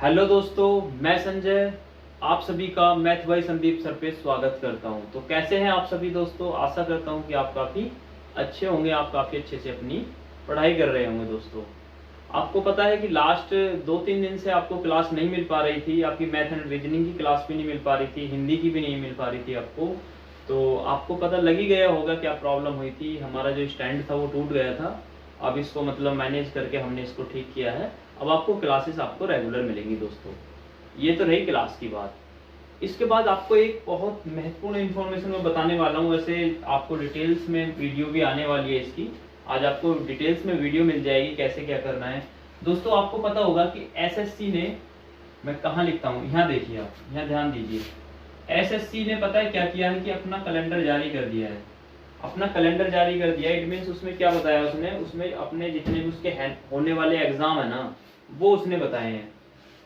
Hello दोस्तों, मैं संजय आप सभी का मैथ बाय संदीप सर पे स्वागत करता हूं। तो कैसे हैं आप सभी दोस्तों? आशा करता हूं कि आप काफ़ी अच्छे होंगे, आप काफ़ी अच्छे से अपनी पढ़ाई कर रहे होंगे। दोस्तों, आपको पता है कि लास्ट 2-3 दिन से आपको क्लास नहीं मिल पा रही थी, आपकी मैथ एंड रीजनिंग की क्लास भी नहीं मिल पा रही थी, हिंदी की भी नहीं मिल पा रही थी आपको। तो आपको पता लग ही गया होगा क्या प्रॉब्लम हुई थी। हमारा जो स्टैंड था वो टूट गया था। अब इसको मतलब मैनेज करके हमने इसको ठीक किया है। अब आपको क्लासेस आपको रेगुलर मिलेंगी दोस्तों। ये तो रही क्लास की बात। इसके बाद आपको एक बहुत महत्वपूर्ण इन्फॉर्मेशन मैं बताने वाला हूँ। वैसे आपको डिटेल्स में वीडियो भी आने वाली है इसकी। आज आपको डिटेल्स में वीडियो मिल जाएगी कैसे क्या करना है। दोस्तों, आपको पता होगा कि एसएससी ने, मैं कहाँ लिखता हूँ, यहाँ देखिए, आप यहाँ ध्यान दीजिए। एसएससी ने पता है क्या किया है कि अपना कैलेंडर जारी कर दिया है। अपना कैलेंडर जारी कर दिया, इट मीन्स उसमें क्या बताया उसने, उसमें अपने जितने भी उसके होने वाले एग्जाम है ना, वो उसने बताए हैं।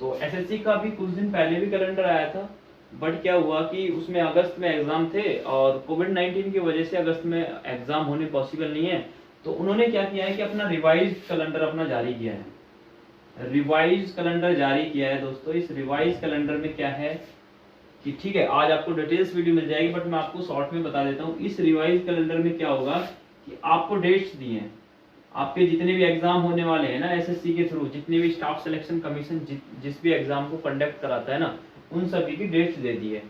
तो एसएससी का भी कुछ दिन पहले भी कैलेंडर आया था, बट क्या हुआ कि उसमें अगस्त में एग्जाम थे और कोविड-19 की वजह से अगस्त में एग्जाम होने पॉसिबल नहीं है। तो उन्होंने क्या किया है कि अपना रिवाइज कैलेंडर अपना जारी किया है। रिवाइज कैलेंडर जारी किया है दोस्तों। इस रिवाइज कैलेंडर में क्या है कि ठीक है, आज आपको डिटेल्स वीडियो मिल जाएगी, बट मैं आपको शॉर्ट में बता देता हूँ। इस रिवाइज कैलेंडर में क्या होगा कि आपको डेट्स दिए हैं, आपके जितने भी एग्जाम होने वाले हैं ना एसएससी के थ्रू, जितने भी स्टाफ सिलेक्शन कमीशन जिस भी एग्जाम को कंडक्ट कराता है ना, उन सभी की डेट्स दे दी है।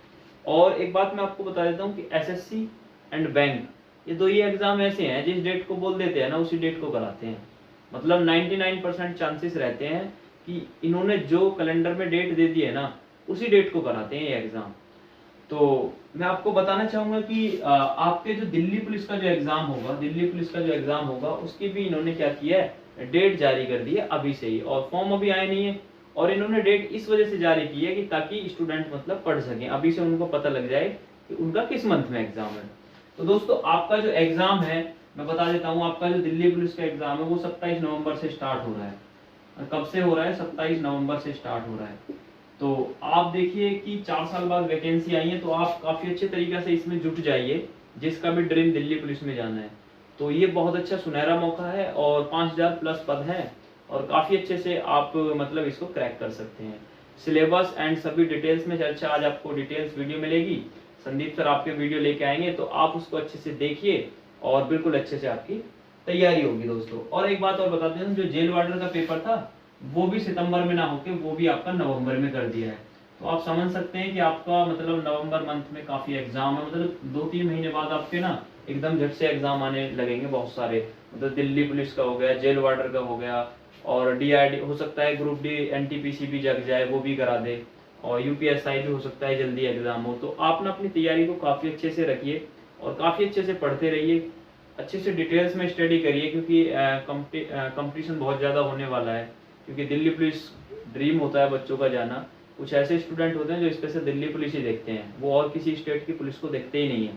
और एक बात मैं आपको बता देता हूँ कि एसएससी एंड बैंक, ये दो ही एग्जाम ऐसे हैं जिस डेट को बोल देते हैं ना उसी डेट को कराते हैं। मतलब 99% चांसेस रहते हैं कि इन्होंने जो कैलेंडर में डेट दे दी है ना, उसी डेट को कराते हैं ये एग्जाम। तो मैं आपको बताना चाहूंगा कि आपके जो दिल्ली पुलिस का जो एग्जाम होगा, दिल्ली पुलिस का जो एग्जाम होगा, उसकी भी इन्होंने क्या किया है, डेट जारी कर दी है अभी से ही। और फॉर्म अभी आए नहीं है, और इन्होंने डेट इस वजह से जारी की है कि ताकि स्टूडेंट मतलब पढ़ सकें, अभी से उनको पता लग जाए कि उनका किस मंथ में एग्जाम है। तो दोस्तों, आपका जो एग्जाम है मैं बता देता हूँ, आपका जो दिल्ली पुलिस का एग्जाम है वो 27 नवंबर से स्टार्ट हो रहा है। और कब से हो रहा है? 27 नवंबर से स्टार्ट हो रहा है। तो आप देखिए कि 4 साल बाद वैकेंसी आई है, तो आप काफ़ी अच्छे तरीके से इसमें जुट जाइए, जिसका भी ड्रीम दिल्ली पुलिस में जाना है। तो ये बहुत अच्छा सुनहरा मौका है और 5000 प्लस पद हैं, और काफ़ी अच्छे से आप मतलब इसको क्रैक कर सकते हैं। सिलेबस एंड सभी डिटेल्स में चर्चा, आज आपको डिटेल्स वीडियो मिलेगी। संदीप सर आपके वीडियो लेके आएंगे, तो आप उसको अच्छे से देखिए और बिल्कुल अच्छे से आपकी तैयारी होगी दोस्तों। और एक बात और बता दें, जो जेल वार्डर का पेपर था वो भी सितंबर में ना होके वो भी आपका नवंबर में कर दिया है। तो आप समझ सकते हैं कि आपका मतलब नवंबर मंथ में काफ़ी एग्जाम है। मतलब 2-3 महीने बाद आपके ना एकदम झट से एग्जाम आने लगेंगे बहुत सारे। मतलब दिल्ली पुलिस का हो गया, जेल वार्डर का हो गया, और डीआईडी हो सकता है, ग्रुप डी एनटीपीसी भी जग जाए, वो भी करा दे, और यूपीएसआई भी हो सकता है जल्दी एग्जाम हो। तो आप ना अपनी तैयारी को काफ़ी अच्छे से रखिए और काफ़ी अच्छे से पढ़ते रहिए, अच्छे से डिटेल्स में स्टडी करिए, क्योंकि कंपटीशन बहुत ज़्यादा होने वाला है। क्योंकि दिल्ली पुलिस ड्रीम होता है बच्चों का जाना। कुछ ऐसे स्टूडेंट होते हैं जो स्पेशल दिल्ली पुलिस ही देखते हैं, वो और किसी स्टेट की पुलिस को देखते ही नहीं है।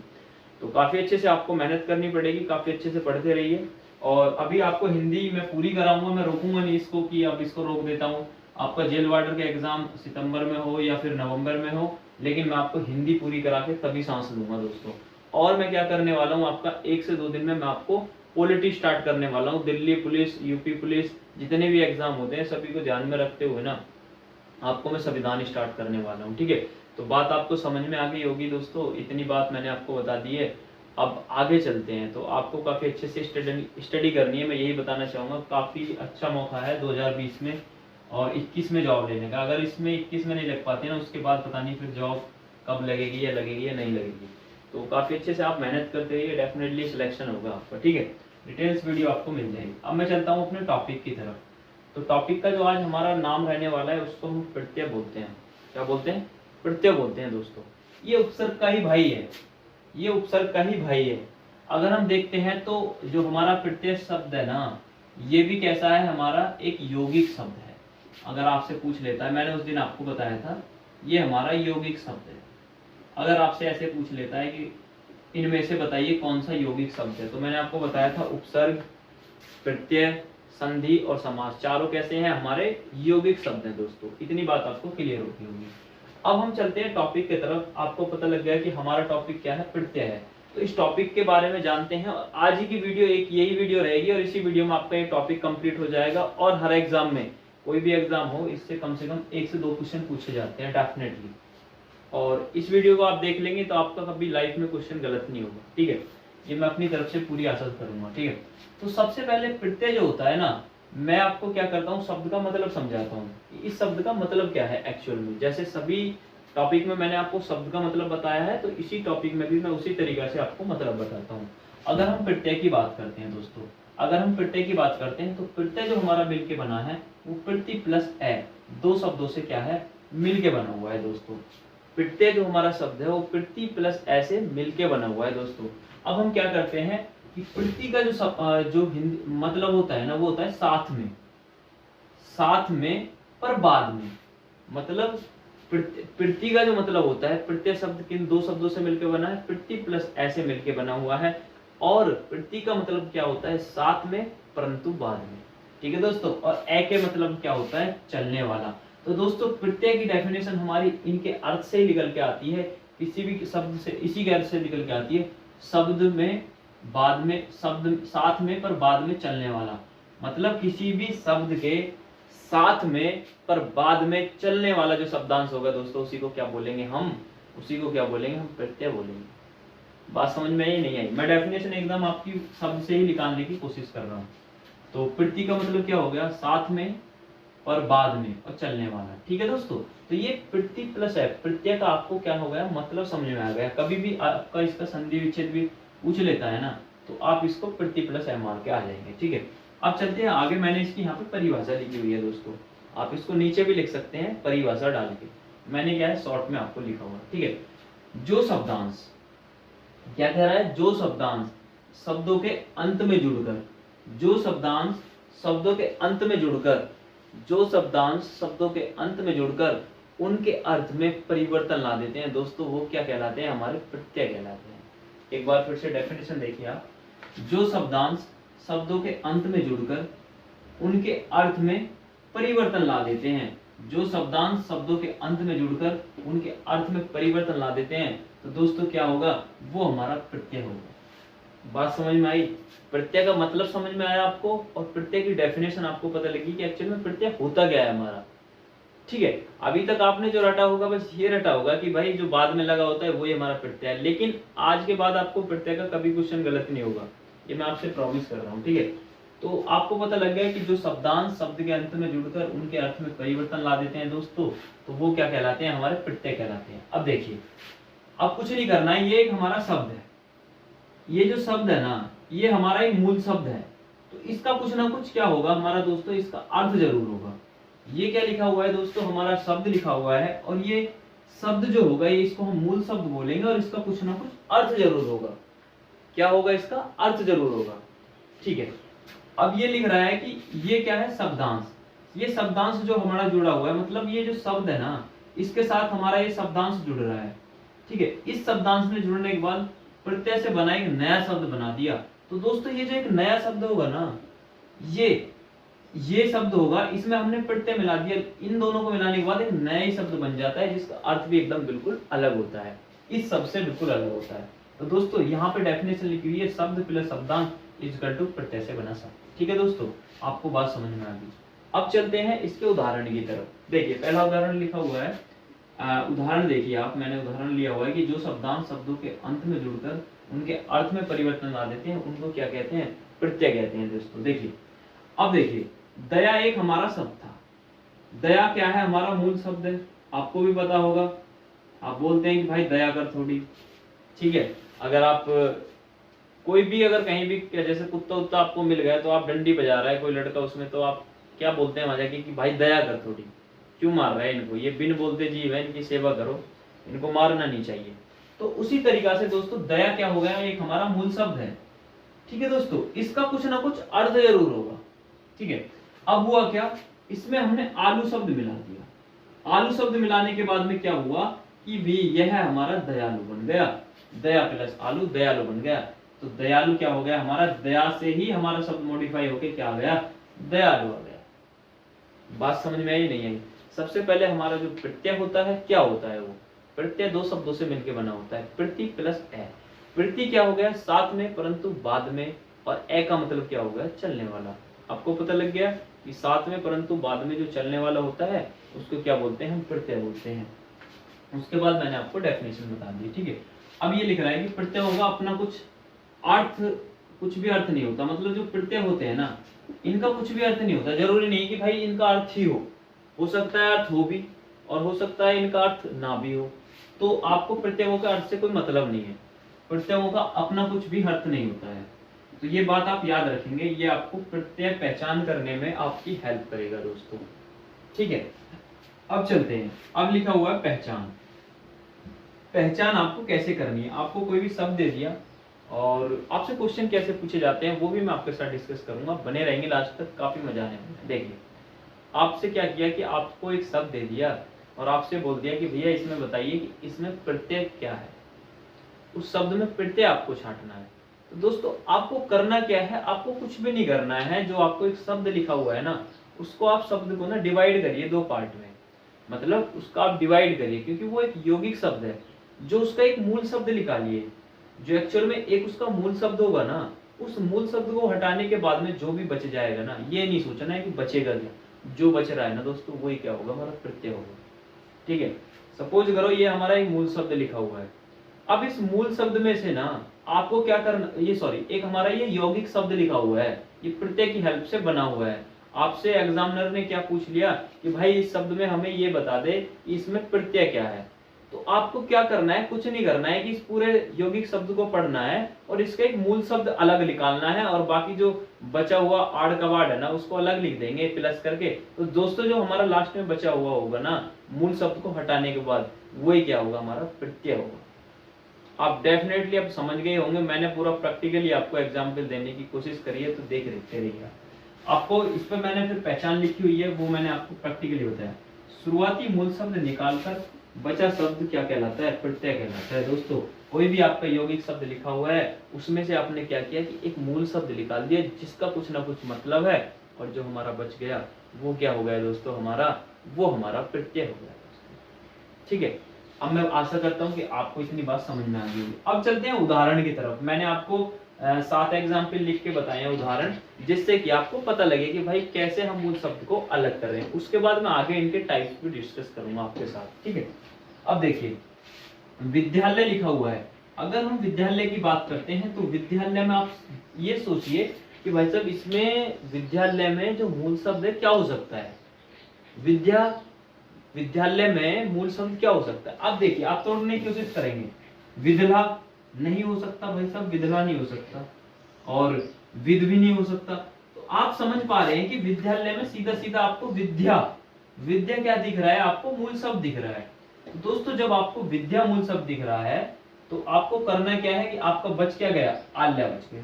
तो काफ़ी अच्छे से आपको मेहनत करनी पड़ेगी, काफ़ी अच्छे से पढ़ते रहिए। और अभी आपको हिंदी मैं पूरी कराऊंगा, मैं रोकूंगा नहीं इसको कि अब इसको रोक देता हूँ। आपका जेल वार्डर का एग्जाम सितंबर में हो या फिर नवंबर में हो, लेकिन मैं आपको हिंदी पूरी करा के तभी सांस लूंगा दोस्तों। और मैं क्या करने वाला हूँ, आपका 1 से 2 दिन में मैं आपको पॉलिटी स्टार्ट करने वाला हूँ। दिल्ली पुलिस, यूपी पुलिस, जितने भी एग्जाम होते हैं सभी को ध्यान में रखते हुए ना आपको मैं संविधान स्टार्ट करने वाला हूँ। ठीक है, तो बात आपको समझ में आ गई होगी दोस्तों। इतनी बात मैंने आपको बता दी है, अब आगे चलते हैं। तो आपको काफ़ी अच्छे से स्टडी करनी है, मैं यही बताना चाहूँगा। काफ़ी अच्छा मौका है 2020 में और 21 में जॉब लेने का। अगर इसमें 21 में नहीं लग पाते ना, उसके बाद पता नहीं फिर जॉब कब लगेगी या नहीं लगेगी। तो काफ़ी अच्छे से आप मेहनत करते रहिए, डेफिनेटली सिलेक्शन होगा आपका। ठीक है, डिटेल्स वीडियो आपको मिल जाएगी। अब मैं चलता हूँ अपने टॉपिक की तरफ। तो टॉपिक का जो आज हमारा नाम रहने वाला है उसको हम प्रत्यय बोलते हैं। क्या बोलते हैं? प्रत्यय बोलते हैं दोस्तों। ये उपसर्ग का ही भाई है, ये उपसर्ग का ही भाई है। अगर हम देखते हैं तो जो हमारा प्रत्यय शब्द है ना, ये भी कैसा है, हमारा एक यौगिक शब्द है। अगर आपसे पूछ लेता है, मैंने उस दिन आपको बताया था, ये हमारा यौगिक शब्द है। अगर आपसे ऐसे पूछ लेता है कि इनमें से बताइए कौन सा यौगिक शब्द है, तो मैंने आपको बताया था उपसर्ग, प्रत्यय, संधि और समास, चारों कैसे हैं, हमारे यौगिक शब्द हैं दोस्तों। इतनी बात आपको क्लियर होती होगी। अब हम चलते हैं टॉपिक की तरफ। आपको पता लग गया कि हमारा टॉपिक क्या है, प्रत्यय है। तो इस टॉपिक के बारे में जानते हैं। आज ही की वीडियो एक यही वीडियो रहेगी और इसी वीडियो में आपका ये टॉपिक कंप्लीट हो जाएगा। और हर एग्जाम में कोई भी एग्जाम हो, इससे कम से कम 1 से 2 क्वेश्चन पूछे जाते हैं डेफिनेटली। और इस वीडियो को आप देख लेंगे तो आपका कभी लाइफ में क्वेश्चन गलत नहीं होगा, ठीक है। ये मैं अपनी तरफ से पूरी आशा करूंगा, ठीक है। तो सबसे पहले प्रत्यय जो होता है ना, मैं आपको क्या करता हूँ, शब्द का मतलब समझाता हूँ। इस शब्द का मतलब क्या है एक्चुअल में। जैसे सभी टॉपिक में मैंने आपको शब्द का मतलब बताया है, तो इसी टॉपिक में भी मैं उसी तरीके से आपको मतलब बताता हूँ। अगर हम प्रत्यय की बात करते हैं दोस्तों, अगर हम प्रत्यय की बात करते हैं तो प्रत्यय जो हमारा मिलके बना है वो प्रति प्लस ए, दो शब्दों से क्या है, मिलके बना हुआ है दोस्तों। प्रत्यय जो हमारा शब्द है वो प्रति प्लस ए से मिलके बना हुआ है दोस्तों। अब हम क्या करते हैं कि प्रति का जो हिंदी मतलब होता है ना, वो होता है साथ में, साथ में पर बाद में। मतलब प्रति का जो मतलब होता है, प्रत्यय शब्द किन दो शब्दों से मिलकर बना है, प्रति प्लस ए से मिलकर बना हुआ है। और प्रति का मतलब क्या होता है, साथ में परंतु बाद में, ठीक है दोस्तों। और ए के मतलब क्या होता है, चलने वाला। तो दोस्तों प्रत्यय की डेफिनेशन हमारी इनके अर्थ से ही निकल के आती है, किसी भी शब्द से, इसी के अर्थ से निकल के आती है। शब्द में, बाद में, शब्द साथ में पर बाद में चलने वाला। मतलब किसी भी शब्द के साथ में पर बाद में चलने वाला जो शब्दांश होगा दोस्तों, उसी को क्या बोलेंगे हम, उसी को क्या बोलेंगे हम, प्रत्यय बोलेंगे। बात समझ में आई नहीं आई? मैं डेफिनेशन एकदम आपकी शब्द से ही निकालने की कोशिश कर रहा हूँ। तो प्रति का मतलब क्या हो गया, साथ में और बाद में और चलने वाला, ठीक है दोस्तों। तो ये प्रति प्लस है, प्रत्यय का आपको क्या हो गया, मतलब समझ में आ गया। कभी भी आपका इसका संधि विच्छेद भी पूछ लेता है ना, तो आप इसको प्रति प्लस है मान के आ जाएंगे, ठीक है। अब चलते हैं आगे। मैंने इसकी यहाँ पे परिभाषा लिखी हुई है दोस्तों, आप इसको नीचे भी लिख सकते हैं परिभाषा डाल के। मैंने क्या है शॉर्ट में आपको लिखा हुआ, ठीक है। जो शब्दांश, क्या कह रहा है, जो शब्दांश शब्दों के अंत में जुड़कर, जो शब्दांश शब्दों के अंत में जुड़कर, जो शब्दांश शब्दों के अंत में जुड़कर उनके अर्थ में परिवर्तन ला देते हैं दोस्तों, वो क्या कहलाते हैं, हमारे प्रत्यय कहलाते हैं। एक बार फिर से डेफिनेशन देखिए आप। जो शब्दांश शब्दों के अंत में जुड़कर उनके अर्थ में परिवर्तन ला देते हैं, जो शब्दांश शब्दों के अंत में जुड़कर उनके अर्थ में परिवर्तन ला देते हैं, तो दोस्तों क्या होगा, वो हमारा प्रत्यय होगा। बात समझ में आई? प्रत्यय का मतलब समझ में आया आपको, और प्रत्यय की डेफिनेशन आपको पता लगी कि एक्चुअल में प्रत्यय होता क्या है हमारा, ठीक है। अभी तक आपने जो रटा होगा बस ये रटा होगा कि भाई जो बाद में लगा होता है वही हमारा प्रत्यय है। लेकिन आज के बाद आपको प्रत्यय का कभी क्वेश्चन गलत नहीं होगा, ये मैं आपसे प्रॉमिस कर रहा हूँ, ठीक है। तो आपको पता लग गया कि जो शब्दांश शब्द के अंत में जुड़कर उनके अर्थ में परिवर्तन ला देते हैं दोस्तों, तो वो क्या कहलाते हैं, हमारे प्रत्यय कहलाते हैं। अब देखिए, अब कुछ नहीं करना है, ये एक हमारा शब्द है, ये जो शब्द है ना, ये हमारा एक मूल शब्द है। तो इसका कुछ ना कुछ क्या होगा हमारा दोस्तों, इसका अर्थ जरूर होगा। ये क्या लिखा हुआ है दोस्तों, हमारा शब्द लिखा हुआ है, और ये शब्द जो होगा ये इसको हम मूल शब्द बोलेंगे, और इसका कुछ ना कुछ अर्थ जरूर होगा। क्या होगा, इसका अर्थ जरूर होगा, ठीक है। अब ये लिख रहा है कि ये क्या है, शब्दांश। ये शब्दांश जो हमारा जुड़ा हुआ है, मतलब ये जो शब्द है ना, इसके साथ हमारा ये शब्दांश जुड़ रहा है, ठीक है। इस शब्दांश में जुड़ने के बाद प्रत्यय से बना एक नया शब्द बना दिया। तो दोस्तों ये जो एक नया शब्द होगा ना, ये शब्द होगा, इसमें हमने प्रत्यय मिला दिया। इन दोनों को मिलाने के बाद एक नया ही शब्द बन जाता है, जिसका अर्थ भी एकदम बिल्कुल अलग होता है, इस शब्द से बिल्कुल अलग होता है। तो दोस्तों यहाँ पे डेफिनेशन लिखी हुई है, शब्द प्लस शब्दांश इक्वल टू प्रत्यय से बना शब्द, ठीक है दोस्तों। आपको बात समझ में आ गई। अब चलते हैं इसके उदाहरण की तरफ। देखिए पहला उदाहरण लिखा हुआ है, उदाहरण देखिए आप, मैंने उदाहरण लिया हुआ है कि जो शब्दांश शब्दों के अंत में जुड़कर उनके अर्थ में परिवर्तन ला देते हैं, उनको क्या कहते हैं, प्रत्यय कहते हैं दोस्तों। देखिए अब देखिए, दया एक हमारा शब्द था। दया क्या है, हमारा मूल शब्द है, आपको भी पता होगा। आप बोलते हैं कि भाई दया कर थोड़ी, ठीक है। अगर आप कोई भी अगर कहीं भी जैसे कुत्ता उत्ता आपको मिल गया, तो आप डंडी बजा रहा है कोई लड़का उसमें, तो आप क्या बोलते हैं मजाक कि भाई दया कर थोड़ी, क्यों मार रहा है इनको, ये बिन बोलते जीव है, इनकी सेवा करो, इनको मारना नहीं चाहिए। तो उसी तरीका से दोस्तों दया क्या हो गया, एक हमारा मूल शब्द है, ठीक है दोस्तों। इसका कुछ ना कुछ अर्थ जरूर होगा, ठीक है। अब हुआ क्या, इसमें हमने आलू शब्द मिला दिया। आलू शब्द मिलाने के बाद में क्या हुआ कि भी यह हमारा दयालु बन गया, दया प्लस आलू दयालु बन गया। तो दयालु क्या हो गया हमारा, दया से ही हमारा शब्द मॉडिफाई होके क्या आ गया, दयालु आ गया। बात समझ में आई नहीं आई? सबसे पहले हमारा जो प्रत्यय होता है, क्या होता है वो प्रत्यय, दो शब्दों से मिलकर बना होता है, प्रति प्लस ए। प्रति क्या हो गया, साथ में परंतु बाद में, और ए का मतलब क्या हो गया, चलने वाला। आपको पता लग गया, कि साथ में परंतु बाद में जो चलने वाला होता है उसको क्या बोलते हैं, हम प्रत्यय बोलते हैं। उसके बाद मैंने आपको डेफिनेशन बता दी, ठीक है। अब ये लिख रहा है कि प्रत्यय होगा अपना कुछ अर्थ, कुछ भी अर्थ नहीं होता, मतलब जो प्रत्यय होते हैं ना इनका कुछ भी अर्थ नहीं होता। जरूरी नहीं कि भाई इनका अर्थ ही हो सकता है अर्थ हो भी और हो सकता है इनका अर्थ ना भी हो। तो आपको प्रत्ययों का अर्थ से कोई मतलब नहीं है, प्रत्ययों का अपना कुछ भी अर्थ नहीं होता है। तो ये बात आप याद रखेंगे, ये आपको प्रत्यय पहचान करने में आपकी हेल्प करेगा दोस्तों, ठीक है। अब चलते हैं, अब लिखा हुआ है पहचान। पहचान आपको कैसे करनी है, आपको कोई भी शब्द दे दिया और आपसे क्वेश्चन कैसे पूछे जाते हैं वो भी मैं आपके साथ डिस्कस करूंगा, बने रहेंगे लास्ट तक, काफी मजा आने वाला है। देखिए आपसे क्या किया कि आपको एक शब्द दे दिया और आपसे बोल दिया कि भैया इसमें बताइए कि इसमें प्रत्यय क्या है, उस शब्द में प्रत्यय आपको छांटना है। तो दोस्तों आपको करना क्या है, आपको कुछ भी नहीं करना है। जो आपको एक शब्द लिखा हुआ है ना उसको आप शब्द को ना डिवाइड करिए 2 पार्ट में, मतलब उसका आप डिवाइड करिए, क्योंकि वो एक यौगिक शब्द है। जो उसका एक मूल शब्द निकालिए, जो एक्चुअल में एक उसका मूल शब्द होगा ना, उस मूल शब्द को हटाने के बाद में जो भी बच जाएगा ना, ये नहीं सोचना है कि बचेगा क्या, जो बच रहा है ना दोस्तों वही क्या होगा, हमारा प्रत्यय होगा, ठीक है। सपोज करो ये हमारा एक मूल शब्द लिखा हुआ है, अब इस मूल शब्द में से ना आपको क्या करना, ये सॉरी एक हमारा ये यौगिक शब्द लिखा हुआ है, ये प्रत्यय की हेल्प से बना हुआ है। आपसे एग्जामिनर ने क्या पूछ लिया कि भाई इस शब्द में हमें ये बता दे इसमें प्रत्यय क्या है, तो आपको क्या करना है, कुछ नहीं करना है कि इस पूरे यौगिक शब्द को पढ़ना है और इसका एक मूल शब्द अलग निकालना है और बाकी जो बचा हुआ आड़ कबाड़ है ना उसको अलग लिख देंगे प्लस करके। तो दोस्तों जो हमारा लास्ट में बचा हुआ होगा ना मूल शब्द को हटाने के बाद, वही क्या होगा, हमारा प्रत्यय होगा। आप डेफिनेटली अब समझ गए होंगे, मैंने पूरा प्रैक्टिकली आपको एग्जाम्पल देने की कोशिश करी है, तो देख रखते रहिएगा। आपको इस पर मैंने फिर पहचान लिखी हुई है, वो मैंने आपको प्रैक्टिकली बताया। शुरुआती मूल शब्द निकालकर बचा शब्द क्या कहलाता है, प्रत्यय कहलाता है। दोस्तों कोई भी आपका यौगिक शब्द लिखा हुआ है उसमें से आपने क्या किया कि एक मूल शब्द निकाल दिया जिसका कुछ ना कुछ मतलब है, और जो हमारा बच गया वो क्या हो गया दोस्तों, वो हमारा प्रत्यय हो गया दोस्तों, ठीक है। अब मैं आशा करता हूं कि आपको इतनी बात समझ में आ गई होगी। अब चलते हैं उदाहरण की तरफ। मैंने आपको 7 एग्जाम्पल लिख के बताए हैं उदाहरण, जिससे कि आपको पता लगे कि भाई कैसे हम मूल शब्द को अलग कर रहे हैं। उसके बाद मैं आगे इनके टाइप्स भी डिस्कस करूंगा आपके साथ, ठीक है। अब देखिए विद्यालय लिखा हुआ है, अगर हम विद्यालय की बात करते हैं तो विद्यालय में आप ये सोचिए कि भाई साहब इसमें विद्यालय में जो मूल शब्द है क्या हो सकता है, विद्यालय में मूल शब्द क्या हो सकता है। अब देखिए आप तोड़ने की कोशिश करेंगे, विद्या नहीं हो सकता भाई साहब, विद्या नहीं हो सकता, और विद भी नहीं हो सकता। तो आप समझ पा रहे हैं कि विद्यालय में सीधा सीधा आपको विद्या क्या दिख रहा है, आपको मूल शब्द दिख रहा है। तो दोस्तों जब आपको विद्या मूल शब्द दिख रहा है तो आपको करना क्या है कि आपका बच क्या गया, आल्य बच गया,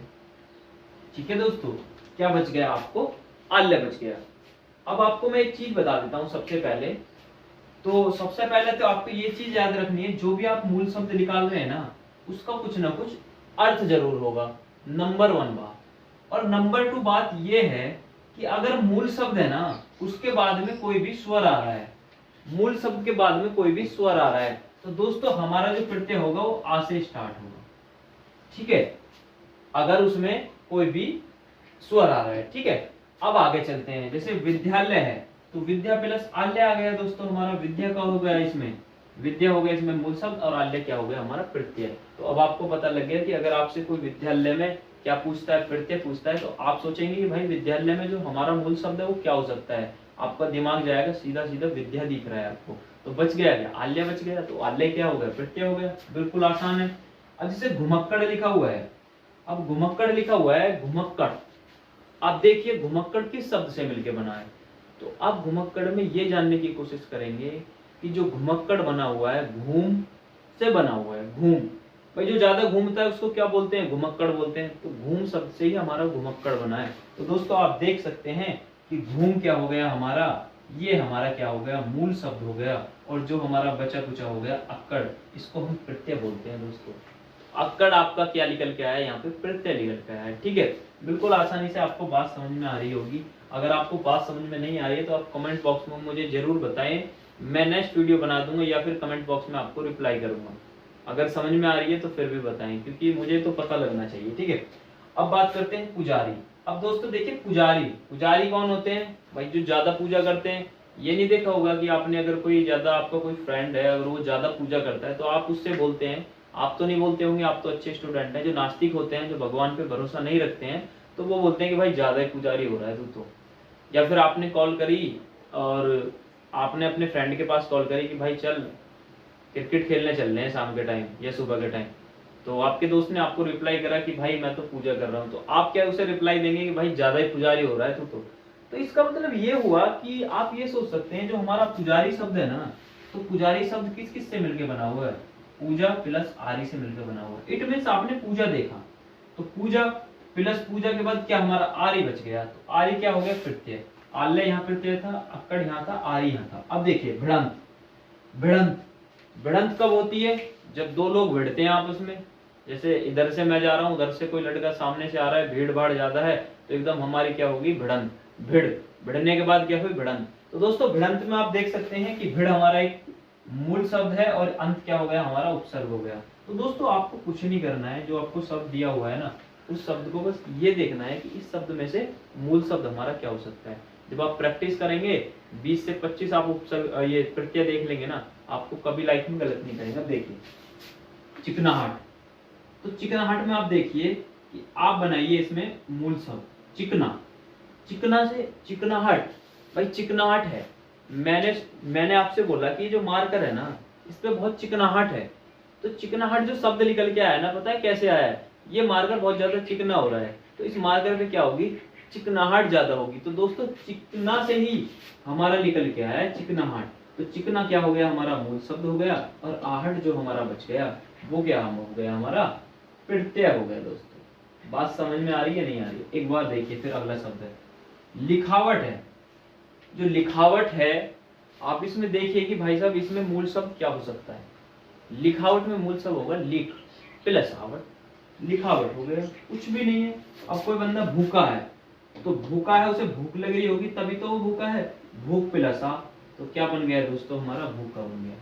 ठीक है दोस्तों। क्या बच गया, आपको आल्य बच गया। अब आपको मैं एक चीज बता देता हूं सबसे पहले, तो सबसे पहले तो आपको ये चीज याद रखनी है, जो भी आप मूल शब्द निकाल रहे हैं ना उसका कुछ ना कुछ अर्थ जरूर होगा, नंबर 1 बात। और नंबर 2 बात ये है कि अगर मूल शब्द है ना उसके बाद में कोई भी स्वर आ रहा है, मूल शब्द के बाद में कोई भी स्वर आ रहा है, तो दोस्तों हमारा जो प्रत्यय होगा वो आ से स्टार्ट होगा, ठीक है, अगर उसमें कोई भी स्वर आ रहा है, ठीक है। अब आगे चलते हैं, जैसे विद्यालय है तो विद्या प्लस आल्य आ गया दोस्तों, हमारा विद्या का हो गया, इसमें विद्या हो गया इसमें मूल शब्द, और आल्य क्या हो गया, हमारा प्रत्यय। तो अब आपको पता लग गया कि अगर आपसे कोई विद्यालय में क्या पूछता है, प्रत्यय पूछता है, तो आप सोचेंगे कि भाई विद्यालय में जो हमारा मूल शब्द है वो क्या हो सकता है, आपका दिमाग जाएगा सीधा सीधा विद्या दिख रहा है आपको, तो बच गया क्या, आल्य बच गया। तो आल्य क्या हो गया, प्रत्यय हो गया, बिल्कुल आसान है। अब जैसे घुमक्कड़ लिखा हुआ है, अब घुमक्कड़ लिखा हुआ है, घुमक्कड़, आप देखिए घुमक्कड़ किस शब्द से मिलकर बना है, तो आप घुमक्कड़ में ये जानने की कोशिश करेंगे कि जो घुमक्कड़ बना हुआ है घूम से बना हुआ है, घूम, भाई जो ज्यादा घूमता है उसको क्या बोलते हैं, घुमक्कड़ बोलते हैं, तो घूम शब्द से ही हमारा घुमक्कड़ बना है। तो दोस्तों आप देख सकते हैं कि घूम क्या हो गया हमारा, ये हमारा क्या हो गया, मूल शब्द हो गया, और जो हमारा बचा कुचा हो गया अक्कड़, इसको हम प्रत्यय बोलते हैं दोस्तों। अक्कड़ आपका क्या निकल के आया, यहाँ पे प्रत्यय निकल के आया है, ठीक है। बिल्कुल आसानी से आपको बात समझ में आ रही होगी। अगर आपको बात समझ में नहीं आ रही है तो आप कमेंट बॉक्स में मुझे जरूर बताएं, मैं नेक्स्ट वीडियो बना दूंगा या फिर कमेंट बॉक्स में आपको रिप्लाई करूंगा। अगर समझ में आ रही है तो फिर भी बताएं, क्योंकि मुझे तो पता लगना चाहिए, ठीक है। अब बात करते हैं पुजारी। अब दोस्तों देखिए पुजारी, पुजारी कौन होते हैं भाई? जो ज्यादा पूजा करते हैं। ये नहीं देखा होगा कि आपने अगर कोई ज्यादा, आपका कोई फ्रेंड है अगर वो ज्यादा पूजा करता है तो आप उससे बोलते हैं, आप तो नहीं बोलते होंगे, आप तो अच्छे स्टूडेंट हैं। जो नास्तिक होते हैं, जो भगवान पे भरोसा नहीं रखते हैं, तो वो बोलते हैं कि भाई ज्यादा ही पुजारी हो रहा है तू तो। या फिर आपने कॉल करी और आपने अपने फ्रेंड के पास कॉल करी कि भाई चल क्रिकेट खेलने चल रहे हैं शाम के टाइम या सुबह के टाइम, तो आपके दोस्त ने आपको रिप्लाई करा कि भाई मैं तो पूजा कर रहा हूँ, तो आप क्या उसे रिप्लाई देंगे कि भाई ज्यादा ही पुजारी हो रहा है तू तो इसका मतलब ये हुआ कि आप ये सोच सकते हैं जो हमारा पुजारी शब्द है ना, तो पुजारी शब्द किस किस से मिलकर बना हुआ है? पूजा प्लस आरी से मिलकर बना हुआ है। इट मीन्स आपने पूजा देखा, तो पूजा प्लस पूजा के बाद क्या हमारा आरी बच गया, तो आरी क्या हो गया? प्रत्यय। आल्य यहाँ प्रत्यय था, अक्कड़ यहाँ था, आरी यहाँ था। अब देखिए भिड़ंत, भिड़ंत, भिड़ंत कब होती है? जब दो लोग भिड़ते हैं आपस में। जैसे इधर से मैं जा रहा हूँ, उधर से कोई लड़का सामने से आ रहा है, भीड़ भाड़ ज्यादा है, तो एकदम हमारी क्या होगी? भिड़ंत। भिड़, भिड़ने के बाद क्या हुई? भिड़ंत। तो दोस्तों भिड़ंत में आप देख सकते हैं कि भिड़ हमारा एक मूल शब्द है और अंत क्या हो गया? हमारा उपसर्ग हो गया। तो दोस्तों आपको कुछ नहीं करना है, जो आपको शब्द दिया हुआ है ना, उस शब्द को बस ये देखना है कि इस शब्द में से मूल शब्द हमारा क्या हो सकता है। जब आप प्रैक्टिस करेंगे 20 से 25 आप उपसर्ग ये प्रत्यय देख लेंगे ना, आपको कभी लाइफ में गलत नहीं करेगा। देखिए चिकनाहट, तो चिकनाहट में आप देखिए कि आप बनाइए इसमें मूल शब्द चिकना, चिकना से चिकनाहट। भाई चिकनाहट है, मैंने आपसे बोला कि जो मार्कर है ना, इस पे बहुत चिकनाहट है, तो चिकनाहट जो शब्द निकल के आया ना, पता है कैसे आया है? ये मार्कर बहुत ज्यादा चिकना हो रहा है, तो इस मार्कर पे क्या होगी? चिकनाहट ज्यादा होगी। तो दोस्तों चिकना से ही हमारा निकल के आया है चिकनाहट, तो चिकना क्या हो गया? हमारा मूल शब्द हो गया, और आहट जो हमारा बच गया वो क्या हो गया? हमारा प्रत्यय हो गया। दोस्तों बात समझ में आ रही है नहीं आ रही है? एक बार देखिए फिर अगला शब्द है लिखावट है। जो लिखावट है आप इसमें देखिए कि भाई साहब इसमें मूल शब्द क्या हो सकता है? लिखावट में मूल शब्द होगा लिख प्लस आवट, लिखावट हो गया, कुछ भी नहीं है। अब कोई बंदा भूखा है, तो भूखा है, उसे भूख लग रही होगी तभी तो वो भूखा है, भूख प्लस आ, तो क्या बन गया दोस्तों? हमारा भूखा बन गया।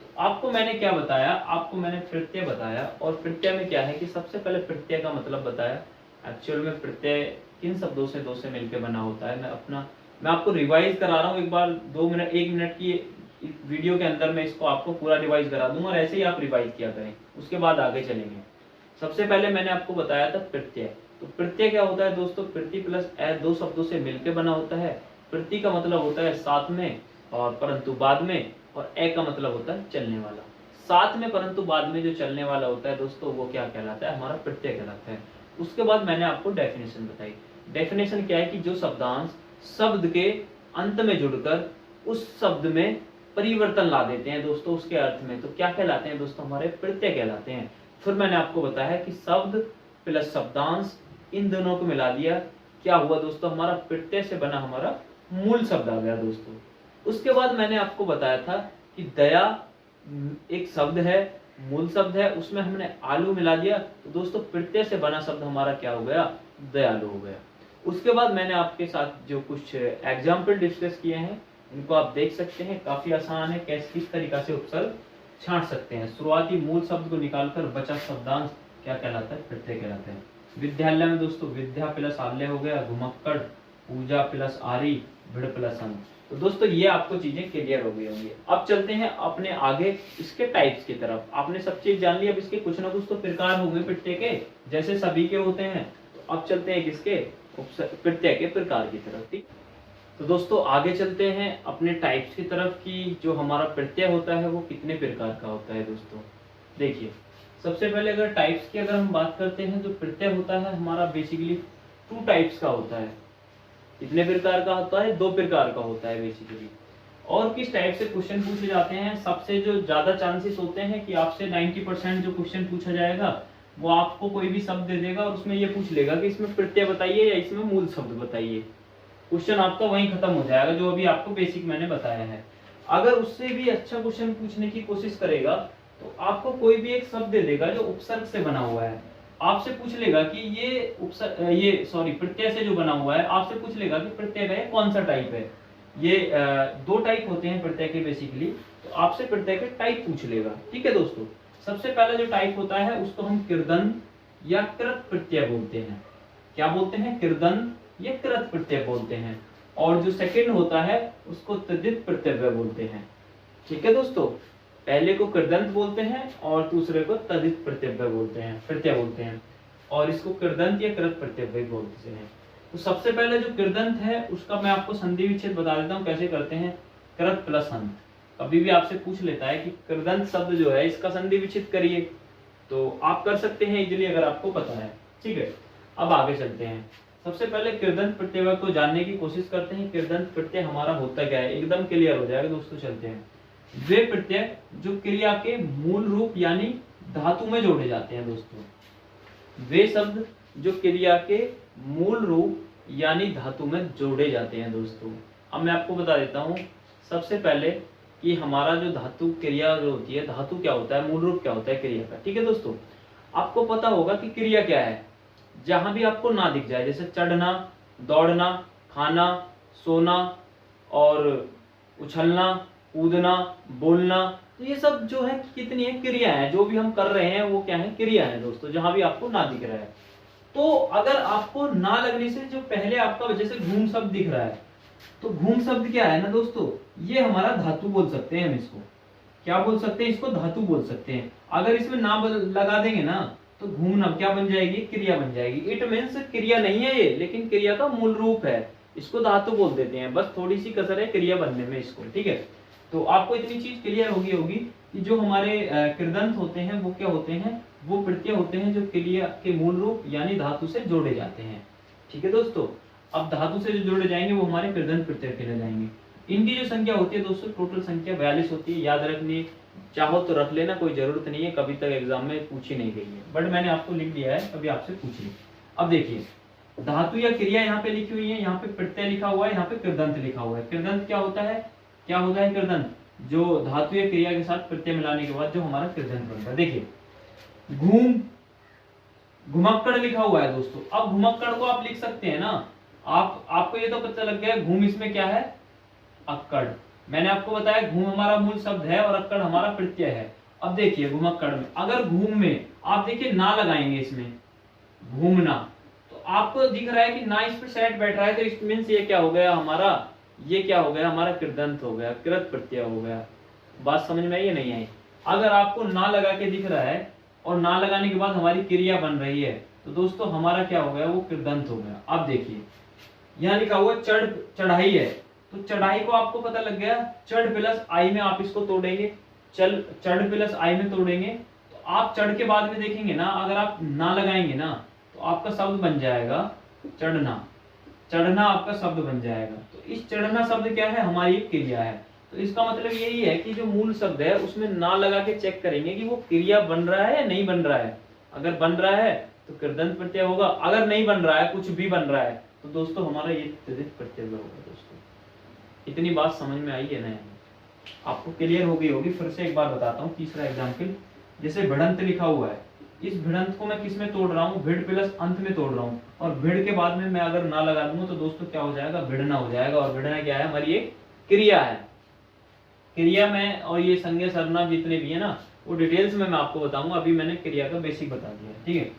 तो आपको मैंने क्या बताया? आपको मैंने प्रत्यय बताया, और प्रत्यय में क्या है कि सबसे पहले प्रत्यय का मतलब बताया। एक्चुअल में प्रत्यय किन शब्दों से दो से मिलकर बना होता है, मैं आपको रिवाइज करा रहा हूँ। एक बार 2 मिनट 1 मिनट की वीडियो के अंदर मैं इसको आपको पूरा रिवाइज करा दूंगा, और ऐसे ही आप रिवाइज किया करें, उसके बाद आगे चलेंगे। सबसे पहले मैंने आपको बताया था प्रत्यय। तो प्रत्यय क्या होता है दोस्तों? प्रति प्लस ए दो शब्दों से मिलकर बना होता है। प्रति का मतलब होता है साथ में और परंतु बाद में, और ए का मतलब होता है चलने वाला। साथ में परंतु बाद में जो चलने वाला होता है दोस्तों, वो क्या कहलाता है? हमारा प्रत्यय कहलाता है। उसके बाद मैंने आपको डेफिनेशन बताई। डेफिनेशन क्या है कि जो शब्दांश शब्द के अंत में जुड़कर उस शब्द में परिवर्तन ला देते हैं दोस्तों उसके अर्थ में, तो क्या कहलाते हैं दोस्तों? हमारे प्रत्यय कहलाते हैं। फिर मैंने आपको बताया कि शब्द प्लस शब्दांश इन दोनों को मिला दिया, क्या हुआ दोस्तों? हमारा प्रत्यय से बना हमारा मूल शब्द आ गया दोस्तों। उसके बाद मैंने आपको बताया था कि दया एक शब्द है, मूल शब्द है, उसमें हमने आलू मिला दिया, तो दोस्तों प्रत्यय से बना शब्द हमारा क्या हो गया? दयालु हो गया। उसके बाद मैंने आपके साथ जो कुछ एग्जाम्पल डिस्कस किए हैं, इनको आप देख सकते हैं, काफी आसान है कैसे किस तरीका से उपसर्ग छांट सकते हैं। शुरुआती मूल शब्द को निकालकर बचा शब्दांश क्या कहलाता है? प्रत्यय कहलाता है। विद्यालय में दोस्तों विद्या प्लस आल्य हो गया, घुमक्कड़, पूजा प्लस आरी, भिड़ प्लस अंत। तो दोस्तों ये आपको चीजें क्लियर हो गई होंगी। अब चलते हैं अपने आगे इसके टाइप्स की तरफ। आपने सब चीज जान ली, अब इसके कुछ ना कुछ तो प्रकार होंगे प्रत्यय के, जैसे सभी के होते हैं। तो अब चलते हैं किसके? प्रत्यय के प्रकार की तरफ। ठीक, तो दोस्तों आगे चलते हैं अपने टाइप्स की तरफ की जो हमारा प्रत्यय होता है वो कितने प्रकार का होता है दोस्तों। देखिए सबसे पहले अगर टाइप्स की अगर हम बात करते हैं, तो प्रत्यय होता है हमारा बेसिकली 2 टाइप्स का होता है। कितने प्रकार का होता है? 2 प्रकार का होता है बेसिकली। और किस टाइप से क्वेश्चन पूछे जाते हैं? सबसे जो ज्यादा चांसेस होते हैं कि आपसे 90% जो क्वेश्चन पूछा जाएगा वो आपको कोई भी शब्द दे देगा और उसमें ये पूछ लेगा कि इसमें प्रत्यय बताइए या इसमें मूल शब्द बताइए। क्वेश्चन आपका वहीं खत्म हो जाएगा, जो अभी आपको बेसिक मैंने बताया है। अगर उससे भी अच्छा क्वेश्चन पूछने की कोशिश करेगा तो आपको कोई भी एक शब्द दे देगा जो उपसर्ग से बना हुआ है। आपसे पूछ लेगा कि ये प्रत्यय से जो बना हुआ है, आपसे पूछ लेगा कि प्रत्यय का कौन सा टाइप है। ये 2 टाइप होते हैं प्रत्यय के बेसिकली, तो आपसे प्रत्यय के टाइप पूछ लेगा। ठीक है दोस्तों, सबसे पहला जो टाइप होता है उसको हम किर्दन या कृत प्रत्यय बोलते हैं। क्या बोलते हैं, कृदंत या कृत प्रत्यय बोलते हैं। और जो सेकंड होता है उसको तद्धित प्रत्यय बोलते हैं। ठीक है दोस्तों, पहले को कृदंत बोलते हैं और दूसरे को तद्धित प्रत्यय बोलते हैं और इसको कृदंत या कृत प्रत्यय बोलते हैं। तो सबसे पहले जो कृदंत है उसका मैं आपको संधि विच्छेद बता देता हूँ कैसे करते हैं। कृत प्लस अंत, कभी भी आपसे पूछ लेता है कि कृदंत शब्द जो है इसका संधि विच्छेद करिए, तो आप कर सकते हैं इजीली अगर आपको पता है। ठीक है, अब आगे चलते हैं। सबसे पहले कृदंत प्रत्यय को जानने की कोशिश करते हैं। कृदंत प्रत्यय हमारा होता क्या है, एकदम क्लियर हो जाएगा दोस्तों। चलते हैं, वे प्रत्यय जो क्रिया के मूल रूप यानी धातु में जोड़े जाते हैं दोस्तों। वे शब्द जो क्रिया के मूल रूप यानी धातु में जोड़े जाते हैं दोस्तों। अब मैं आपको बता देता हूँ सबसे पहले कि हमारा जो धातु क्रिया जो होती है, धातु क्या होता है, मूल रूप क्या होता है क्रिया का। ठीक है दोस्तों, आपको पता होगा कि क्रिया क्या है। जहां भी आपको ना दिख जाए, जैसे चढ़ना, दौड़ना, खाना, सोना और उछलना, कूदना, बोलना, तो ये सब जो है कितनी है क्रिया है। जो भी हम कर रहे हैं वो क्या है, क्रिया है दोस्तों, जहां भी आपको ना दिख रहा है। तो अगर आपको ना लगने से जो पहले आपका जैसे घूम शब्द दिख रहा है, तो घूम शब्द क्या है ना दोस्तों, ये हमारा धातु बोल सकते हैं हम इसको। क्या बोल सकते हैं, इसको धातु बोल सकते हैं। अगर इसमें ना लगा देंगे ना तो घूमना क्या बन जाएगी, क्रिया बन जाएगी। इट मीन्स क्रिया नहीं है ये, लेकिन क्रिया का मूल रूप है, इसको धातु बोल देते हैं। बस थोड़ी सी कसर है क्रिया बनने में इसको। ठीक है, तो आपको इतनी चीज क्लियर होगी कि जो हमारे कृदंत होते हैं वो क्या होते हैं, वो प्रत्यय होते हैं जो क्रिया के मूल रूप यानी धातु से जोड़े जाते हैं। ठीक है दोस्तों, अब धातु से जो जोड़े जाएंगे वो हमारे कृदंत प्रत्यय कहलाए जाएंगे। इनकी जो संख्या होती है दोस्तों, टोटल संख्या 42 होती है। याद रखनी चाहो तो रख लेना, कोई जरूरत नहीं है, कभी तक एग्जाम में पूछी नहीं गई है, बट मैंने आपको लिख दिया है, कभी आपसे पूछ ली। अब देखिए, धातु या क्रिया यहाँ पे लिखी हुई है, यहाँ पे प्रत्यय लिखा हुआ है, यहाँ पे कृदंत लिखा हुआ है। कृदंत क्या होता है, क्या होता है कृदंत, जो धातु या क्रिया के साथ प्रत्यय मिलाने के बाद जो हमारा कृदंत बनता है। देखिए, घूम, घुमक्कड़ लिखा हुआ है दोस्तों। अब घुमक्कड़ को आप लिख सकते हैं ना, आपको ये तो पता लग गया घूम इसमें क्या है, अक्कड़। मैंने आपको बताया घूम हमारा मूल शब्द है और अक्कड़ हमारा प्रत्यय है। अब देखिए घुमक्कड़ में अगर घूम में आप देखिए ना लगाएंगे, इसमें घूमना, तो आपको दिख रहा है कि ना इस पर सेट बैठ रहा है, तो इट मींस ये क्या हो गया हमारा, ये क्या हो गया हमारा कृदंत हो गया, कृत प्रत्यय हो गया। बात समझ में आई या नहीं आई। अगर आपको ना लगा के दिख रहा है और ना लगाने के बाद हमारी क्रिया बन रही है, तो दोस्तों हमारा क्या हो गया, वो कृदंत हो गया। अब देखिए यहाँ लिखा हुआ चढ़, चढ़ाई है, तो चढ़ाई को आपको पता लग गया, चढ़ प्लस आई में आप इसको तोड़ेंगे, चढ़ प्लस आई में तोड़ेंगे, तो आप चढ़ के बाद में देखेंगे ना, अगर आप ना लगाएंगे ना तो आपका शब्द बन जाएगा चढ़ना, चढ़ना आपका शब्द बन जाएगा। तो इस चढ़ना शब्द क्या है, हमारी क्रिया है। तो इसका मतलब यही है कि जो मूल शब्द है उसमें ना लगा के चेक करेंगे कि वो क्रिया बन रहा है या नहीं बन रहा है। अगर बन रहा है तो कृदंत प्रत्यय होगा, अगर नहीं बन रहा है, कुछ भी बन रहा है, तो दोस्तों हमारा ये तद्धित प्रत्यय होगा। दोस्तों इतनी बात समझ में आई है ना, आपको क्लियर हो गई होगी। फिर से एक बार बताता हूँ, तीसरा एग्जाम्पल, जैसे भिड़ंत लिखा हुआ है, इस भिड़ंत को मैं किस में तोड़ रहा हूँ, भिड़ प्लस अंत में तोड़ रहा हूँ, और भिड़ के बाद में मैं अगर ना लगा दूंगा तो दोस्तों क्या हो जाएगा, भिड़ना हो जाएगा। और भिड़ना क्या है, हमारी एक क्रिया है। क्रिया में और ये संज्ञा सर्वनाम जितने भी है ना, वो डिटेल्स में मैं आपको बताऊंगा, अभी मैंने क्रिया का बेसिक बता दिया। ठीक है,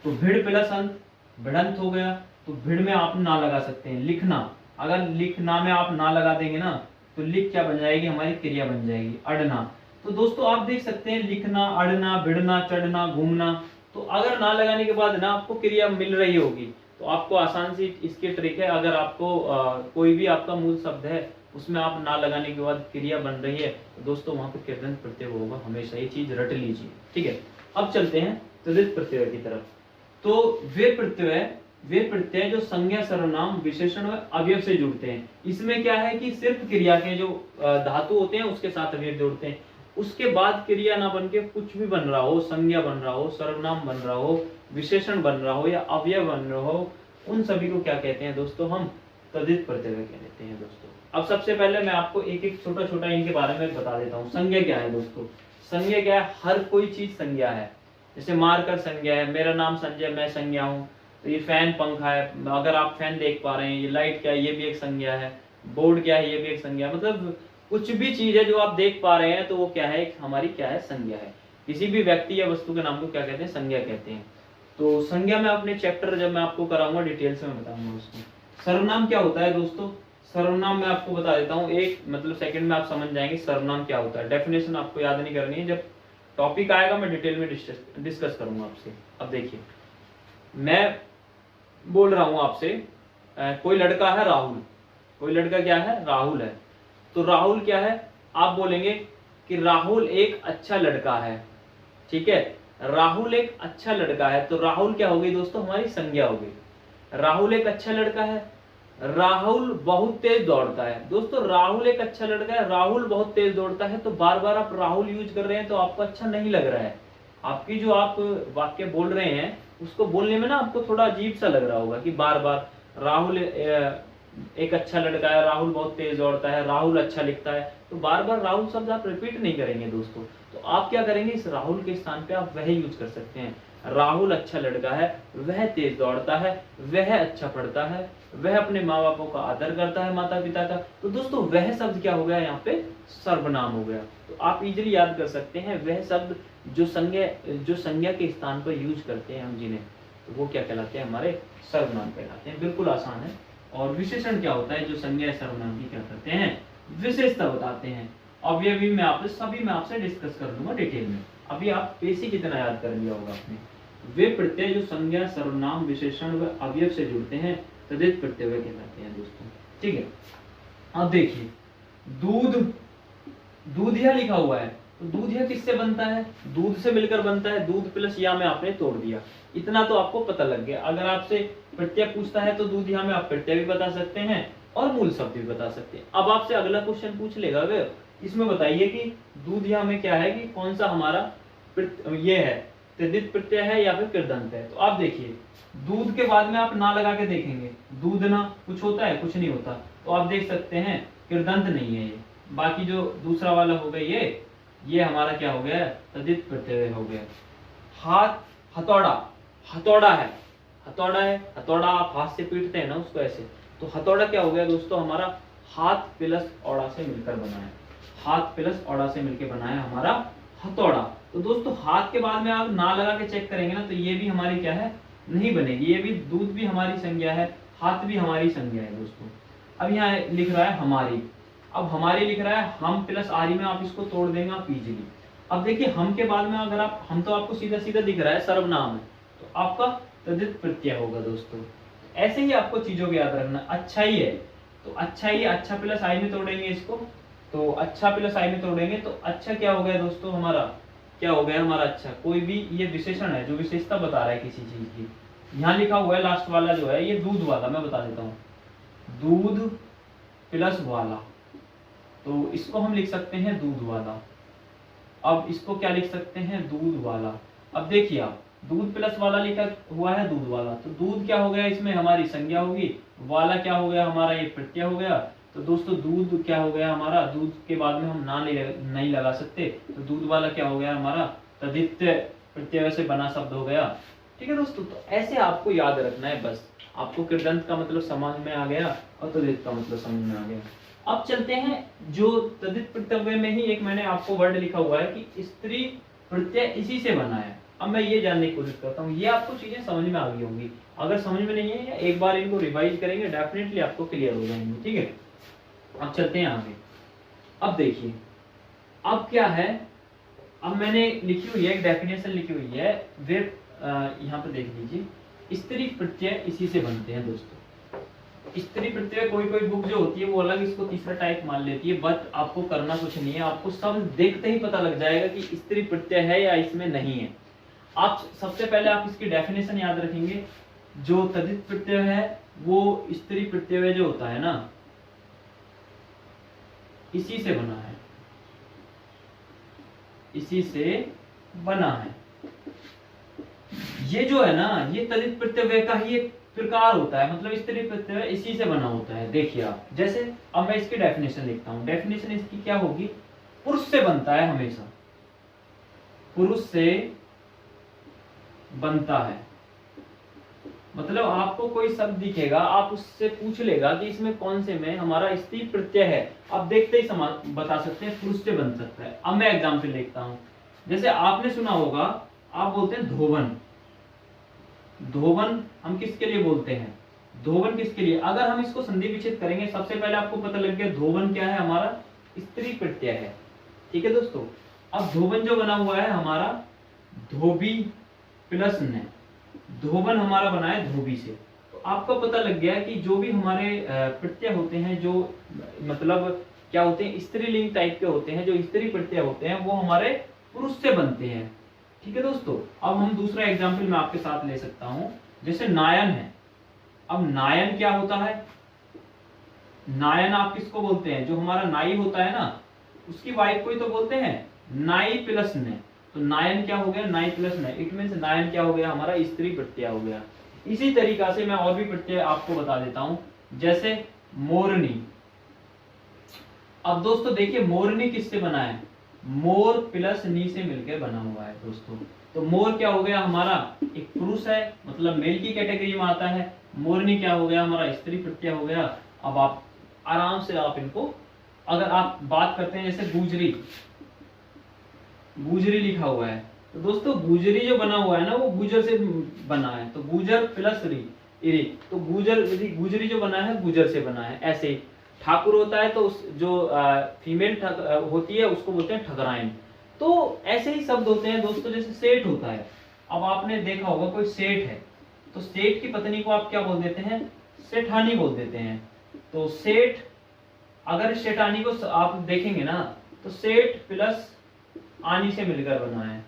तो भिड़ प्लस अंत भिड़ंत हो गया, तो भिड़ में आप ना लगा सकते हैं। लिखना, अगर लिखना में आप ना लगा देंगे ना तो लिख क्या बन जाएगी, हमारी क्रिया बन जाएगी। अड़ना, तो दोस्तों आप देख सकते हैं लिखना, अड़ना, भिड़ना, चढ़ना, घूमना, तो अगर ना लगाने के बाद ना आपको क्रिया मिल रही होगी, तो आपको आसान सी इसकी ट्रिक है, अगर आपको कोई भी आपका मूल शब्द है उसमें आप ना लगाने के बाद क्रिया बन रही है, तो दोस्तों वहां पर कृदंत प्रत्यय होगा हमेशा, ये चीज रट लीजिए। ठीक है, अब चलते हैं तद्धित प्रत्यय की तरफ। तो वे प्रत्यय जो संज्ञा सर्वनाम विशेषण व अवयव से जुड़ते हैं, इसमें क्या है कि सिर्फ क्रिया के जो धातु होते हैं उसके साथ अवयव जोड़ते हैं, उसके बाद क्रिया ना बन के कुछ भी बन रहा हो, संज्ञा बन रहा हो, सर्वनाम बन रहा हो, विशेषण बन रहा हो या अवयव बन रहा हो, उन सभी को क्या कहते हैं दोस्तों, हम तद्धित प्रत्यय कहते हैं दोस्तों। अब सबसे पहले मैं आपको एक एक छोटा छोटा इनके बारे में बता देता हूँ। संज्ञा क्या है दोस्तों, संज्ञा क्या है, हर कोई चीज संज्ञा है। जैसे मारकर संज्ञा है, मेरा नाम संजय, मैं संज्ञा हूँ। तो ये फैन पंखा है, अगर आप फैन देख पा रहे हैं, ये लाइट क्या है, ये भी एक संज्ञा है। बोर्ड क्या है, ये भी एक संज्ञा है। मतलब कुछ भी चीज है जो आप देख पा रहे हैं तो वो क्या है, हमारी क्या है, संज्ञा है। किसी भी व्यक्ति या वस्तु के नाम को क्या कहते हैं, संज्ञा कहते हैं। तो संज्ञा में अपने चैप्टर जब मैं आपको कराऊंगा डिटेल से मैं बताऊंगा उसको। सर्वनाम क्या होता है दोस्तों, सर्वनाम मैं आपको बता देता हूँ, एक मतलब सेकंड में आप समझ जाएंगे सर्वनाम क्या होता है। डेफिनेशन आपको याद नहीं करनी है, जब टॉपिक आएगा मैं डिटेल में डिस्कस करूंगा आपसे। अब देखिए, मैं बोल रहा हूं आपसे, कोई लड़का है राहुल, कोई लड़का क्या है, राहुल है। तो राहुल क्या है, आप बोलेंगे कि राहुल एक अच्छा लड़का है, ठीक है, राहुल एक अच्छा लड़का है। तो राहुल क्या हो गई दोस्तों, हमारी संज्ञा हो गई। राहुल एक अच्छा लड़का है, राहुल बहुत तेज दौड़ता है। दोस्तों राहुल एक अच्छा लड़का है, राहुल बहुत तेज दौड़ता है, तो बार बार आप राहुल यूज कर रहे हैं तो आपको अच्छा नहीं लग रहा है। आपकी जो आप वाक्य बोल रहे हैं उसको बोलने में ना आपको थोड़ा अजीब सा लग रहा होगा कि बार बार राहुल एक अच्छा लड़का है, राहुल बहुत तेज दौड़ता है, राहुल अच्छा लिखता है, तो बार बार राहुल शब्द आप रिपीट नहीं करेंगे दोस्तों। तो आप क्या करेंगे, इस राहुल के स्थान पे आप वह यूज कर सकते हैं। राहुल अच्छा लड़का है, वह तेज दौड़ता है, वह अच्छा पढ़ता है, वह अपने माँ बापों का आदर करता है, माता पिता का। तो दोस्तों वह शब्द क्या हो गया, यहाँ पे सर्वनाम हो गया। तो आप इजीली याद कर सकते हैं, वह शब्द जो संज्ञा के स्थान पर यूज करते हैं हम जिन्हें, तो वो क्या कहलाते हैं, हमारे सर्वनाम कहलाते हैं। बिल्कुल आसान है। और विशेषण क्या होता है, जो संज्ञा सर्वनाम की क्या करते हैं, विशेषता बताते हैं। अब ये भी मैं आपसे डिस्कस कर लूंगा डिटेल में। अभी आप बेसिक इतना याद कर लिया होगा आपने। वे प्रत्यय जो संज्ञा सर्वनाम विशेषण व अवयव से जुड़ते हैं तदित प्रत्यय कहलाते हैं दोस्तों, ठीक है। अब देखिए, दूध, दूधिया लिखा हुआ है, तो दूधिया किससे बनता है, दूध से मिलकर बनता है। दूध प्लस या में आपने तोड़ दिया, इतना तो आपको पता लग गया। अगर आपसे प्रत्यय पूछता है तो दूधिया में आप प्रत्यय भी बता सकते हैं और मूल शब्द भी बता सकते हैं। अब आपसे अगला क्वेश्चन पूछ लेगा, वे इसमें बताइए कि दूधिया में क्या है, कि कौन सा हमारा ये है, तद्धित प्रत्यय है या फिर कृदंत है। तो आप देखिए, दूध के बाद में आप ना लगा के देखेंगे, दूध ना कुछ होता है, कुछ नहीं होता। तो आप देख सकते हैं कृदंत नहीं है ये। बाकी जो दूसरा वाला हो गया ये हमारा क्या हो गया, तद्धित प्रत्यय हो गया। हाथ, हथौड़ा, हथौड़ा है, हथौड़ा है, हथौड़ा आप हाथ से पीटते हैं ना उसको ऐसे, तो हथौड़ा क्या हो गया दोस्तों, हमारा हाथ प्लस औड़ा से मिलकर बना है। हाथ प्लस औड़ा से मिलकर बना है हमारा हथौड़ा। तो दोस्तों हाथ के बाद में आप ना लगा के चेक करेंगे ना, तो ये भी हमारी क्या है, नहीं बनेगी। ये भी दूध भी हमारी संज्ञा है, हाथ भी हमारी संज्ञा है दोस्तों। अब यहाँ लिख रहा है हमारी, अब हमारी लिख रहा है हम प्लस आरी में आप इसको तोड़ देंगे आप इजीली। अब देखिए हम के बाद में अगर आप, हम तो आपको सीधा सीधा दिख रहा है सर्वनाम है, तो आपका तद्धित प्रत्यय होगा दोस्तों। ऐसे ही आपको चीजों को याद रखना। अच्छा ही है, तो अच्छा ही, अच्छा प्लस आई में तोड़ेंगे इसको, तो अच्छा प्लस आई में तोड़ेंगे तो अच्छा क्या हो गया दोस्तों, हमारा क्या हो गया, हमारा अच्छा। कोई भी ये विशेषण है जो विशेषता बता रहा है किसी चीज की। यहाँ लिखा हुआ है लास्ट वाला जो है ये दूध वाला, मैं बता देता हूँ, दूध प्लस वाला, तो इसको हम लिख सकते हैं दूध वाला। अब इसको क्या लिख सकते हैं, दूध वाला। अब देखिए आप, दूध प्लस वाला लिखा हुआ है दूध वाला, तो दूध क्या हो गया, इसमें हमारी संज्ञा होगी, वाला क्या हो गया, हमारा ये प्रत्यय हो गया। तो दोस्तों दूध क्या हो गया हमारा, दूध के बाद में हम ना नहीं लगा सकते, तो दूध वाला क्या हो गया हमारा, तद्धित प्रत्यय से बना शब्द हो गया। ठीक है दोस्तों, तो ऐसे आपको याद रखना है बस। आपको कृदंत का मतलब समझ में आ गया और तद्धित का मतलब समझ में आ गया। अब चलते हैं जो तद्धित प्रत्यय में ही एक मैंने आपको वर्ड लिखा हुआ है कि स्त्री प्रत्यय इसी से बना है। अब मैं ये जानने की कोशिश करता हूँ, ये आपको चीजें समझ में आ गई होंगी। अगर समझ में नहीं है, एक बार इनको रिवाइज करेंगे, डेफिनेटली आपको क्लियर हो जाएंगे। ठीक है, अब चलते हैं आगे। अब देखिए, अब क्या है, अब मैंने लिखी हुई है एक डेफिनेशन लिखी हुई है, वे यहाँ पे देख लीजिए, स्त्री प्रत्यय इसी से बनते हैं दोस्तों। स्त्री प्रत्यय कोई कोई बुक जो होती है वो अलग इसको तीसरा टाइप मान लेती है, बट आपको करना कुछ नहीं है, आपको सब देखते ही पता लग जाएगा कि स्त्री प्रत्यय है या इसमें नहीं है। आप सबसे पहले आप इसकी डेफिनेशन याद रखेंगे, जो तद्धित प्रत्यय है वो स्त्री प्रत्यय जो होता है ना, इसी से बना है, इसी से बना है। ये जो है ना, ये तद्धित प्रत्यय का ही एक प्रकार होता है, मतलब स्त्री प्रत्यय इसी से बना होता है। देखिए आप, जैसे अब मैं इसकी डेफिनेशन लिखता हूं, डेफिनेशन इसकी क्या होगी, पुरुष से बनता है, हमेशा पुरुष से बनता है। मतलब आपको कोई शब्द दिखेगा, आप उससे पूछ लेगा कि इसमें कौन से में हमारा स्त्री प्रत्यय है, आप देखते ही बता सकते हैं पुरुष से बन सकता है। अब मैं एग्जाम्पल लिखता हूं, जैसे आपने सुना होगा, आप बोलते हैं धोबन, धोबन हम किसके लिए बोलते हैं, धोबन किसके लिए, अगर हम इसको संधि विच्छेद करेंगे, सबसे पहले आपको पता लग गया धोबन क्या है, हमारा स्त्री प्रत्यय है। ठीक है दोस्तों, अब धोबन जो बना हुआ है हमारा धोबी प्लस न, धोबन हमारा बना है धोबी से। तो आपको पता लग गया कि जो भी हमारे प्रत्यय होते हैं, जो मतलब क्या होते हैं, स्त्रीलिंग टाइप के होते हैं, जो स्त्री प्रत्यय होते हैं वो हमारे पुरुष से बनते हैं। ठीक है दोस्तों, अब हम दूसरा एग्जाम्पल मैं आपके साथ ले सकता हूं, जैसे नायन है। अब नायन क्या होता है, नायन आप किसको बोलते हैं, जो हमारा नाई होता है ना, उसकी वाइफ को ही तो बोलते हैं नाई प्लस ने। तो नायन क्या हो गया, नाई प्लस ने, इट मींस नायन क्या हो गया, हमारा स्त्री प्रत्यय हो गया। इसी तरीका से मैं और भी प्रत्यय आपको बता देता हूं, जैसे मोरनी। अब दोस्तों देखिए मोरनी किससे बना है, मोर प्लस नी से मिलकर बना हुआ है दोस्तों। तो मोर क्या हो गया, हमारा एक पुरुष है, मतलब मेल की कैटेगरी में आता है। मोरनी क्या हो गया, हमारा स्त्री प्रत्यय हो गया। अब आप आराम से आप इनको, अगर आप बात करते हैं जैसे गुजरी, गुजरी लिखा हुआ है, तो दोस्तों गुजरी जो बना हुआ है ना वो गुजर से बना है, तो गुजर प्लस री, इरी, तो गुजरी जो बना है गुजर से बना है। ऐसे ही ठाकुर होता है तो उस जो फीमेल होती है उसको बोलते हैं ठकराइन। तो ऐसे ही शब्द होते हैं दोस्तों, जैसे सेठ होता है। अब आपने देखा होगा कोई सेठ है, तो सेठ की पत्नी को आप क्या बोल देते हैं, सेठानी बोल देते हैं। तो सेठ, अगर सेठानी को आप देखेंगे ना तो सेठ प्लस आनी से मिलकर बना है।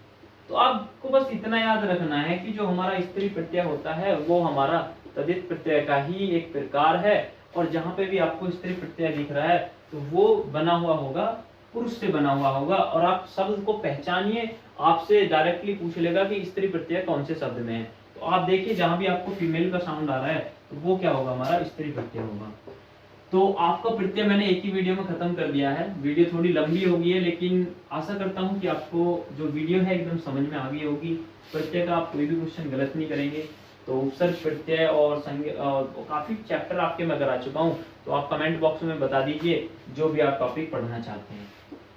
तो आपको बस इतना याद रखना है कि जो हमारा स्त्री प्रत्यय होता है वो हमारा तद्धित प्रत्यय का ही एक प्रकार है, और जहां पे भी आपको स्त्री प्रत्यय दिख रहा है तो वो बना हुआ होगा, पुरुष से बना हुआ होगा। और आप शब्द को पहचानिए, आपसे डायरेक्टली पूछ लेगा कि स्त्री प्रत्यय कौन से शब्द में है। तो आप देखिए जहां भी आपको फीमेल का साउंड आ रहा है तो वो क्या होगा, हमारा स्त्री प्रत्यय होगा। तो आपका प्रत्यय मैंने एक ही वीडियो में खत्म कर दिया है। वीडियो थोड़ी लंबी हो गई है, लेकिन आशा करता हूं कि आपको जो वीडियो है एकदम समझ में आ गई होगी। प्रत्यय का आप कोई भी क्वेश्चन गलत नहीं करेंगे। तो उपसर्ग, प्रत्यय और काफी चैप्टर आपके मैं करा चुका हूं। तो आप कमेंट बॉक्स में बता दीजिए जो भी आप टॉपिक पढ़ना चाहते हैं,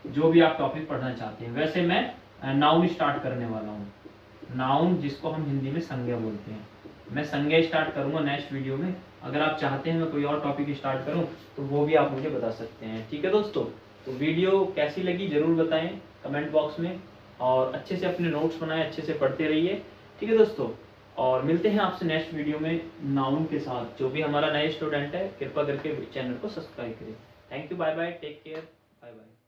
जो भी आप टॉपिक पढ़ना चाहते हैं। वैसे मैं नाउन स्टार्ट करने वाला हूँ, नाउन जिसको हम हिंदी में संज्ञा बोलते हैं। मैं संज्ञा स्टार्ट करूंगा नेक्स्ट वीडियो में। अगर आप चाहते हैं मैं कोई और टॉपिक स्टार्ट करूं तो वो भी आप मुझे बता सकते हैं। ठीक है दोस्तों, तो वीडियो कैसी लगी जरूर बताएं कमेंट बॉक्स में, और अच्छे से अपने नोट्स बनाएं, अच्छे से पढ़ते रहिए। ठीक है दोस्तों, और मिलते हैं आपसे नेक्स्ट वीडियो में नाउन के साथ। जो भी हमारा नए स्टूडेंट है कृपा करके चैनल को सब्सक्राइब करें। Thank you, bye bye, take care, bye bye.